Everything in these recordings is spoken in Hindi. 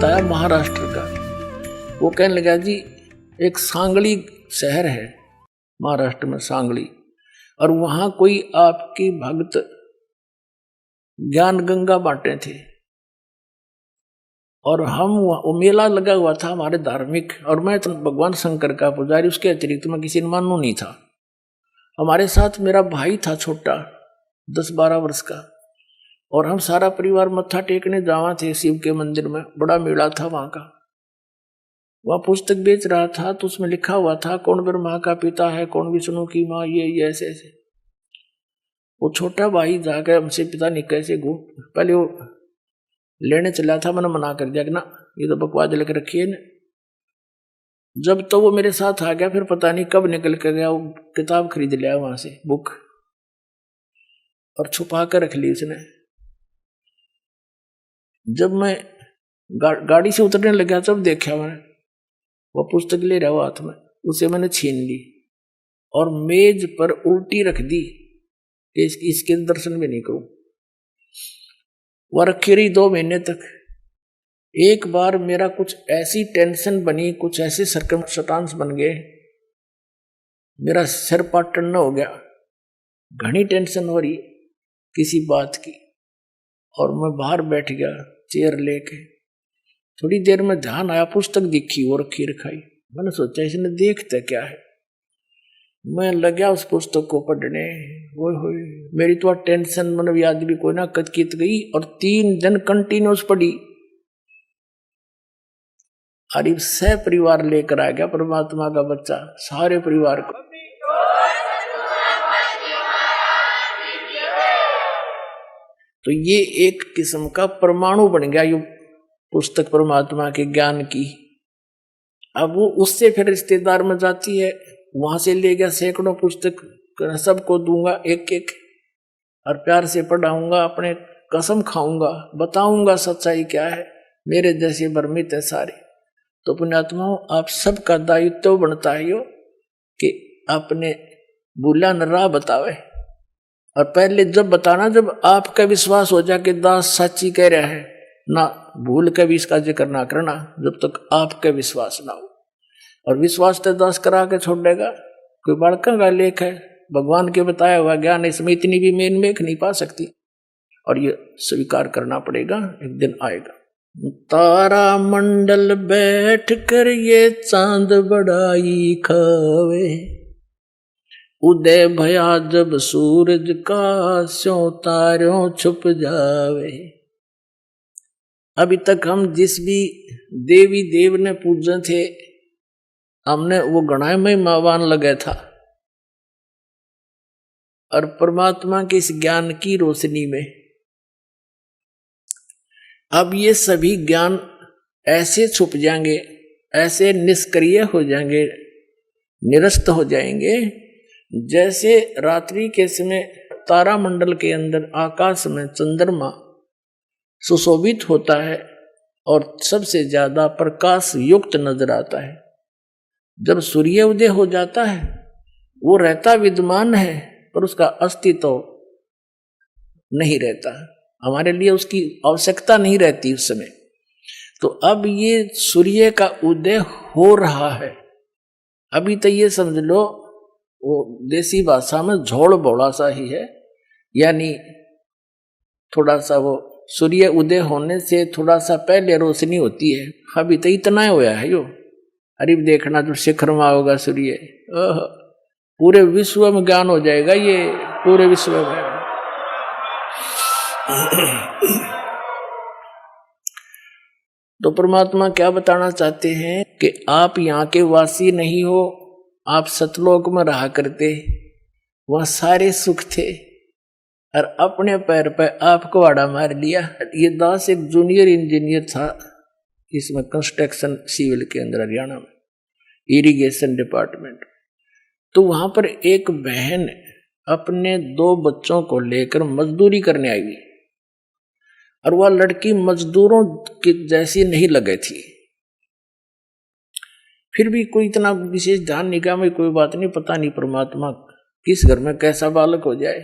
बताया महाराष्ट्र का। वो कहने लगा जी एक सांगली शहर है महाराष्ट्र में, सांगली, और वहां कोई आपकी भक्त ज्ञान गंगा बांटे थे, और हम वो मेला लगा हुआ था हमारे धार्मिक, और मैं तो भगवान शंकर का पुजारी, उसके अतिरिक्त मैं किसी ने मानू नहीं था। हमारे साथ मेरा भाई था छोटा 10-12 वर्ष का, और हम सारा परिवार मत्था टेकने जावा थे शिव के मंदिर में, बड़ा मेला था वहां का। वह पुस्तक बेच रहा था तो उसमें लिखा हुआ था कौन ब्रह्मा का पिता है, कौन विष्णु की माँ, ये ऐसे ऐसे। वो छोटा भाई जाकर हमसे पिता नहीं कैसे पहले वो लेने चला था, मैंने मना कर दिया कि ना ये तो बकवास लेकर रखी है ना। जब तो वो मेरे साथ आ गया, फिर पता नहीं कब निकल कर गया, वो किताब खरीद लिया वहां से, बुक, और छुपा कर रख ली उसने। जब मैं गाड़ी से उतरने लगा तब देखा मैंने वो पुस्तक ले रहा हुआ हाथ में, उसे मैंने छीन ली और मेज पर उल्टी रख दी कि इसके दर्शन भी नहीं करूं। वह रखी रही 2 महीने तक। एक बार मेरा कुछ ऐसी टेंशन बनी, कुछ ऐसे सर्कमस्टांस बन गए, मेरा सिर पाटन हो गया, घनी टेंशन हो रही किसी बात की, और मैं बाहर बैठ गया चेयर लेके। थोड़ी देर में ध्यान आया, पुस्तक दिखी वो रखी रखाई। मैंने सोचा इसने देखता क्या है, मैं लगा उस पुस्तक को पढ़ने। वो मेरी तो टेंशन मतलब याद भी कोई ना कचकित गई, और 3 दिन कंटिन्यूस पढ़ी। अरे सह परिवार लेकर आ गया परमात्मा का बच्चा, सारे परिवार को। तो ये एक किस्म का परमाणु बन गया ये पुस्तक परमात्मा के ज्ञान की। अब वो उससे फिर रिश्तेदार में जाती है, वहां से ले गया सैकड़ों पुस्तक, सबको दूंगा एक एक, और प्यार से पढ़ाऊंगा, अपने कसम खाऊंगा, बताऊंगा सच्चाई क्या है, मेरे जैसे भ्रमित है सारे। तो पुण्यात्माओं, आप सबका दायित्व बनता है यो कि अपने भूला न राह बतावे, और पहले जब बताना जब आपका विश्वास हो जाए कि दास सच्ची कह रहा है, ना भूल के भी इसका जिक्र ना करना जब तक आपका विश्वास ना हो। और विश्वास तो दास करा के छोड़ देगा, कोई बड़का का लेख है, भगवान के बताया हुआ ज्ञान, इसमें इतनी भी मेन मेख नहीं पा सकती, और ये स्वीकार करना पड़ेगा, एक दिन आएगा। तारा मंडल बैठ कर ये चांद बड़ाई खावे, उदय भया जब सूरज का स्यों तारों छुप जावे। अभी तक हम जिस भी देवी देव ने पूजे थे, हमने वो गणाए में मावान लगे था, और परमात्मा के इस ज्ञान की रोशनी में अब ये सभी ज्ञान ऐसे छुप जाएंगे, ऐसे निष्क्रिय हो जाएंगे, निरस्त हो जाएंगे, जैसे रात्रि के समय तारामंडल के अंदर आकाश में चंद्रमा सुशोभित होता है और सबसे ज्यादा प्रकाश युक्त नजर आता है। जब सूर्य उदय हो जाता है, वो रहता विद्यमान है पर उसका अस्तित्व नहीं रहता, हमारे लिए उसकी आवश्यकता नहीं रहती उस समय। तो अब ये सूर्य का उदय हो रहा है। अभी तो ये समझ लो वो देसी भाषा में झोल बोला सा ही है, यानी थोड़ा सा वो सूर्य उदय होने से थोड़ा सा पहले रोशनी होती है। अभी तो इतना होया है यो। अरे देखना जो शिखर में होगा सूर्य, पूरे विश्व में ज्ञान हो जाएगा, ये पूरे विश्व में। तो परमात्मा क्या बताना चाहते हैं कि आप यहाँ के वासी नहीं हो, आप सतलोक में रहा करते, वहां सारे सुख थे, और अपने पैर पर आपको आड़ा मार लिया। ये दास एक जूनियर इंजीनियर था इसमें, कंस्ट्रक्शन सिविल के अंदर, हरियाणा में इरिगेशन डिपार्टमेंट। तो वहां पर एक बहन अपने 2 बच्चों को लेकर मजदूरी करने आई हुई, और वह लड़की मजदूरों की जैसी नहीं लगे थी। फिर भी कोई इतना विशेष ध्यान नहीं किया, कोई बात नहीं, पता नहीं परमात्मा किस घर में कैसा बालक हो जाए।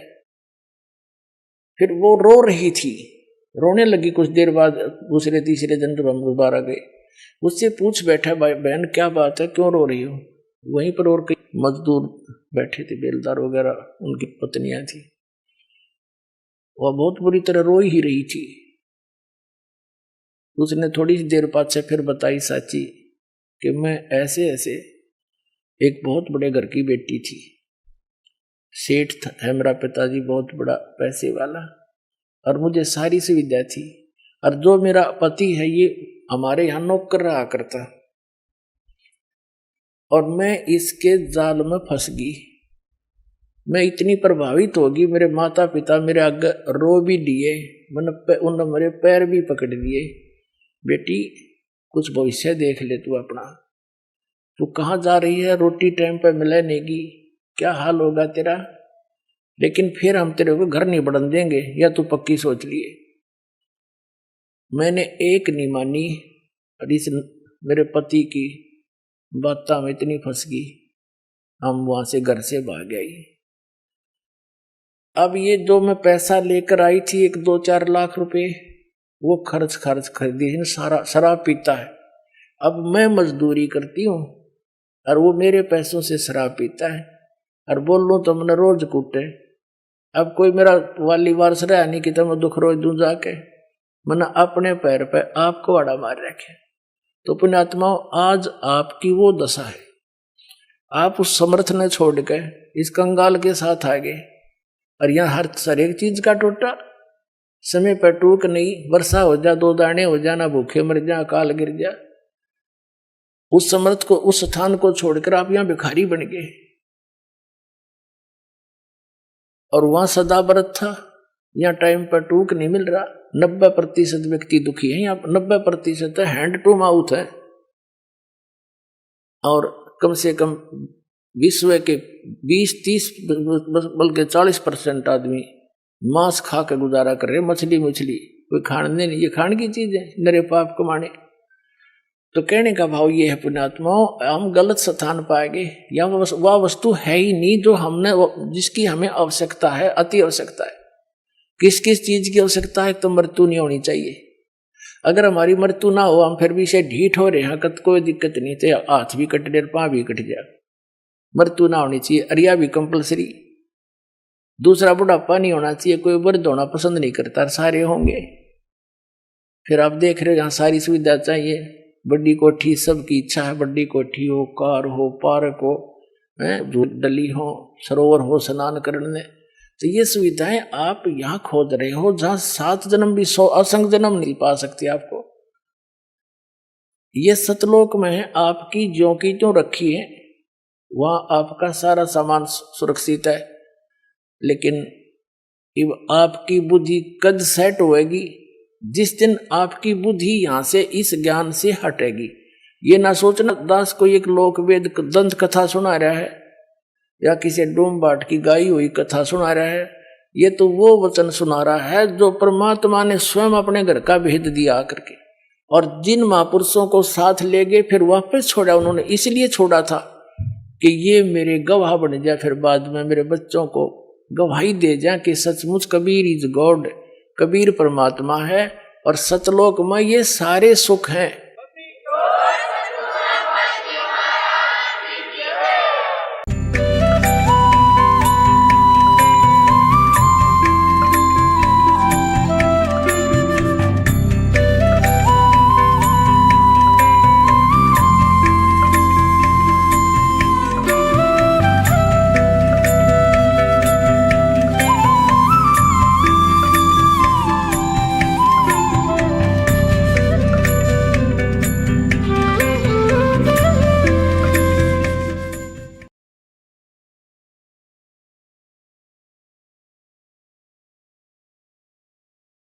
फिर वो रो रही थी, रोने लगी कुछ देर बाद। दूसरे तीसरे दिन जब हम दोबारा गए, उससे पूछ बैठा, भाई बहन क्या बात है, क्यों रो रही हो? वहीं पर और कई मजदूर बैठे थे, बेलदार वगैरह, उनकी पत्नियां थी। वह बहुत बुरी तरह रो ही रही थी। उसने थोड़ी सी देर बाद से फिर बताई साची कि मैं ऐसे ऐसे एक बहुत बड़े घर की बेटी थी, सेठ है मेरा पिताजी, बहुत बड़ा पैसे वाला, और मुझे सारी सुविधा थी, और जो मेरा पति है ये हमारे यहाँ नौकर रहा करता, और मैं इसके जाल में फंस गई। मैं इतनी प्रभावित होगी, मेरे माता पिता मेरे आगे रो भी दिए, उन्होंने मेरे पैर भी पकड़ दिए, बेटी कुछ भविष्य देख ले तू अपना, तू कहाँ जा रही है, रोटी टाइम पे मिले नहीं, क्या हाल होगा तेरा, लेकिन फिर हम तेरे को घर नहीं बढ़न देंगे, या तू पक्की सोच लिए। मैंने एक नहीं मानी, और इस मेरे पति की बातों में इतनी फंस गई, हम वहां से घर से भाग गए। अब ये जो मैं पैसा लेकर आई थी 1-2-4 लाख रुपए, वो खर्च कर दिए, सारा शराब पीता है। अब मैं मजदूरी करती हूँ और वो मेरे पैसों से शराब पीता है, और बोल लो तो मैंने रोज कूटे। अब कोई मेरा वाली वारस रहा नहीं कि मैं दुख रोज दूं जाके, मैंने अपने पैर पे आपको वाड़ा मार रखे। तो पुण्यात्माओं, आज आपकी वो दशा है, आप उस समर्थ ने छोड़ के इस कंगाल के साथ आ गए, और यहाँ हर एक चीज का टोटा, समय पर टूक नहीं, वर्षा हो जा, 2 दाने हो जा, ना भूखे मर जा, अकाल गिर जा। उस समर्थ को, उस स्थान को छोड़कर आप यहाँ भिखारी बन गए, और वहां सदा व्रत था, यहाँ टाइम पर टूक नहीं मिल रहा। 90% व्यक्ति दुखी है, यहाँ 90% हैंड टू माउथ है, और कम से कम विश्व के 20-30 बल्कि 40% आदमी मांस खा के गुजारा कर रहे, मछली कोई खाने नहीं, ये खाने की चीज है, नरे पाप कमाने। तो कहने का भाव ये है पुण्यात्माओं, हम गलत स्थान पाएंगे, या वह वस्तु है ही नहीं जो हमने, जिसकी हमें आवश्यकता है, अति आवश्यकता है। किस किस चीज की आवश्यकता है? तो मृत्यु नहीं होनी चाहिए। अगर हमारी मृत्यु ना हो, हम फिर भी से ढीठ हो रहे हैं, कोई दिक्कत नहीं, तो हाथ भी कट जाए, पाँव भी कट जाए, मृत्यु ना होनी चाहिए। अरिया भी कंपलसरी। दूसरा, बुढ़ापा नहीं होना चाहिए, कोई वृद्ध होना पसंद नहीं करता, सारे होंगे। फिर आप देख रहे हो यहाँ सारी सुविधा चाहिए, बड़ी कोठी, सबकी इच्छा है बड़ी कोठी हो, कार हो, पार्क हो, डली हो, सरोवर हो स्नान करने। तो ये सुविधाएं आप यहाँ खोज रहे हो, जहां 7 जन्म भी 100 असंख्य जन्म नहीं पा सकती आपको। ये सतलोक में है, आपकी ज्यों की त्यों रखी है, वहां आपका सारा सामान सुरक्षित है। लेकिन आपकी बुद्धि कद सेट होएगी जिस दिन आपकी बुद्धि यहां से इस ज्ञान से हटेगी। ये ना सोचना दास को एक लोक वेद दंत कथा सुना रहा है, या किसी डोम बाट की गाई हुई कथा सुना रहा है। ये तो वो वचन सुना रहा है जो परमात्मा ने स्वयं अपने घर का भेद दिया करके, और जिन महापुरुषों को साथ ले गए फिर वापस छोड़ा, उन्होंने इसलिए छोड़ा था कि ये मेरे गवाह बन जाए, फिर बाद में मेरे बच्चों को गवाही दे जाए कि सचमुच कबीर इज गॉड, कबीर परमात्मा है, और सतलोक में ये सारे सुख हैं।